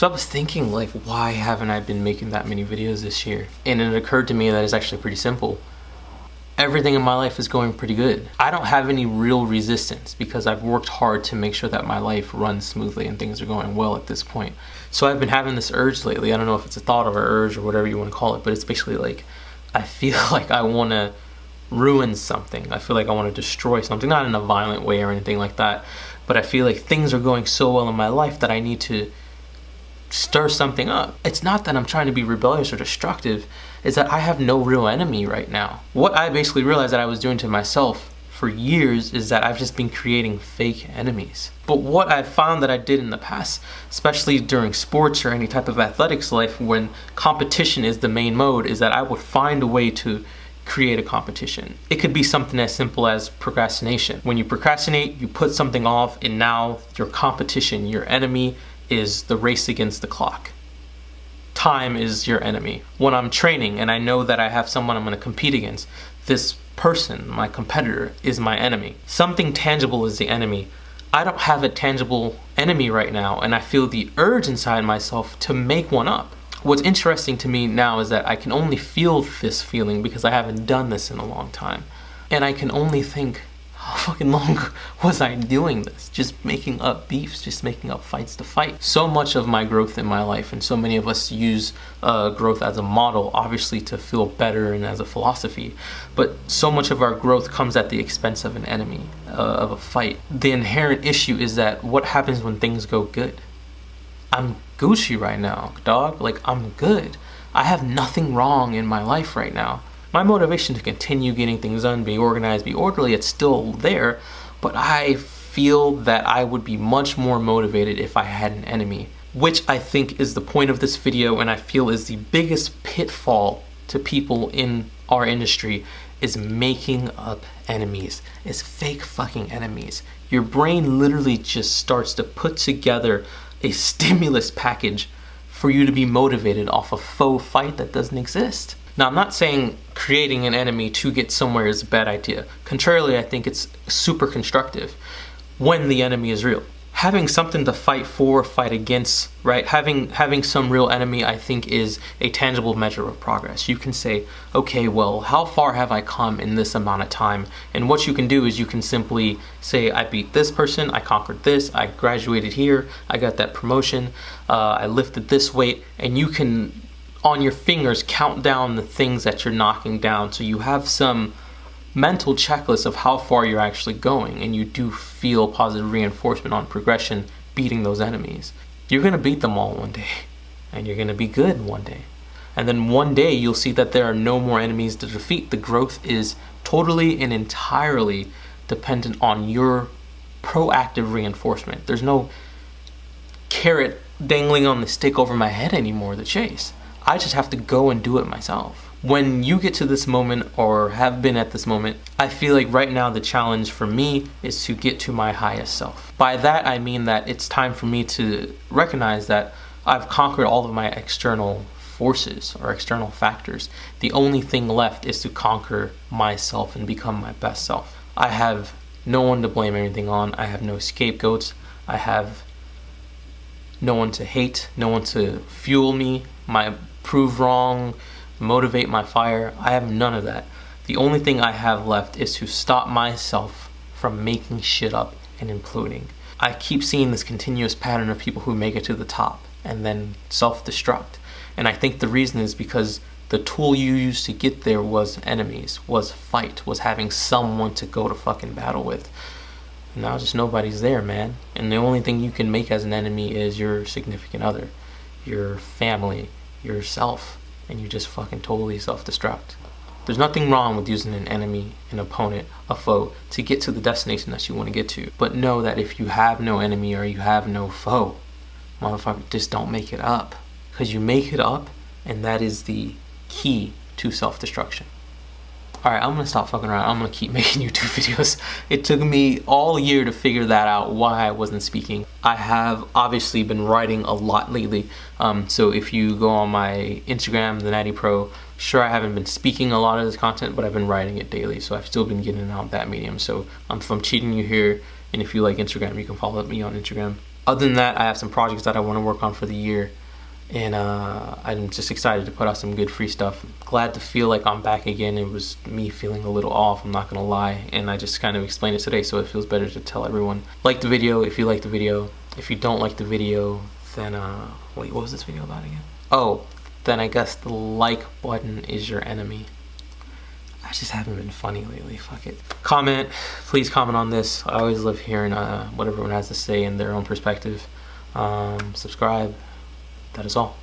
So I was thinking, like, why haven't I been making that many videos this year? And it occurred to me that it's actually pretty simple. Everything in my life is going pretty good. I don't have any real resistance because I've worked hard to make sure that my life runs smoothly and things are going well at this point. So I've been having this urge lately. I don't know if it's a thought or an urge or whatever you want to call it, but it's basically like, I feel like I want to ruin something. I feel like I want to destroy something, not in a violent way or anything like that, but I feel like things are going so well in my life that I need to stir something up. It's not that I'm trying to be rebellious or destructive, it's that I have no real enemy right now. What I basically realized that I was doing to myself for years is that I've just been creating fake enemies. But what I've found that I did in the past, especially during sports or any type of athletics life when competition is the main mode, is that I would find a way to create a competition. It could be something as simple as procrastination. When you procrastinate, you put something off, and now your competition, your enemy, is the race against the clock. Time is your enemy. When I'm training and I know that I have someone I'm going to compete against, this person, my competitor, is my enemy. Something tangible is the enemy. I don't have a tangible enemy right now, and I feel the urge inside myself to make one up. What's interesting to me now is that I can only feel this feeling because I haven't done this in a long time. And I can only think, how fucking long was I doing this? Just making up beefs, just making up fights to fight. So much of my growth in my life, and so many of us use growth as a model, obviously to feel better and as a philosophy, but so much of our growth comes at the expense of an enemy, of a fight. The inherent issue is that what happens when things go good? I'm Gucci right now, dog. Like, I'm good. I have nothing wrong in my life right now. My motivation to continue getting things done, be organized, be orderly, it's still there, but I feel that I would be much more motivated if I had an enemy, which I think is the point of this video, and I feel is the biggest pitfall to people in our industry, is making up enemies. It's fake fucking enemies. Your brain literally just starts to put together a stimulus package for you to be motivated off a faux fight that doesn't exist. Now, I'm not saying creating an enemy to get somewhere is a bad idea. Contrarily, I think it's super constructive when the enemy is real. Having something to fight for, fight against, right? Having some real enemy, I think, is a tangible measure of progress. You can say, okay, well, how far have I come in this amount of time? And what you can do is you can simply say, I beat this person, I conquered this, I graduated here, I got that promotion, I lifted this weight, and you can, on your fingers, count down the things that you're knocking down, so you have some mental checklist of how far you're actually going, and you do feel positive reinforcement on progression, beating those enemies. You're gonna beat them all one day, and you're gonna be good one day. And then one day you'll see that there are no more enemies to defeat. The growth is totally and entirely dependent on your proactive reinforcement. There's no carrot dangling on the stick over my head anymore to chase. I just have to go and do it myself. When you get to this moment, or have been at this moment, I feel like right now the challenge for me is to get to my highest self. By that I mean that it's time for me to recognize that I've conquered all of my external forces or external factors. The only thing left is to conquer myself and become my best self. I have no one to blame anything on. I have no scapegoats. I have no one to hate, no one to fuel me, my prove wrong, motivate my fire. I have none of that. The only thing I have left is to stop myself from making shit up and imploding. I keep seeing this continuous pattern of people who make it to the top and then self-destruct. And I think the reason is because the tool you used to get there was enemies, was fight, was having someone to go to fucking battle with. And now just nobody's there, man. And the only thing you can make as an enemy is your significant other, your family, yourself. And you just fucking totally self-destruct. There's nothing wrong with using an enemy, an opponent, a foe to get to the destination that you want to get to. But know that if you have no enemy or you have no foe, motherfucker, just don't make it up. Because you make it up, and that is the key to self-destruction. Alright, I'm gonna stop fucking around. I'm gonna keep making YouTube videos. It took me all year to figure that out, why I wasn't speaking. I have obviously been writing a lot lately. So if you go on my Instagram, the Natty Pro, sure, I haven't been speaking a lot of this content, but I've been writing it daily. So I've still been getting out that medium. So if I'm cheating you here, and if you like Instagram, you can follow me on Instagram. Other than that, I have some projects that I want to work on for the year, and I'm just excited to put out some good free stuff. Glad to feel like I'm back again. It was me feeling a little off, I'm not gonna lie, and I just kind of explained it today, so it feels better to tell everyone. Like the video if you like the video. If you don't like the video, then wait, what was this video about again? Oh, then I guess the like button is your enemy. I just haven't been funny lately, fuck it. Comment, please comment on this. I always love hearing what everyone has to say in their own perspective. Subscribe, that is all.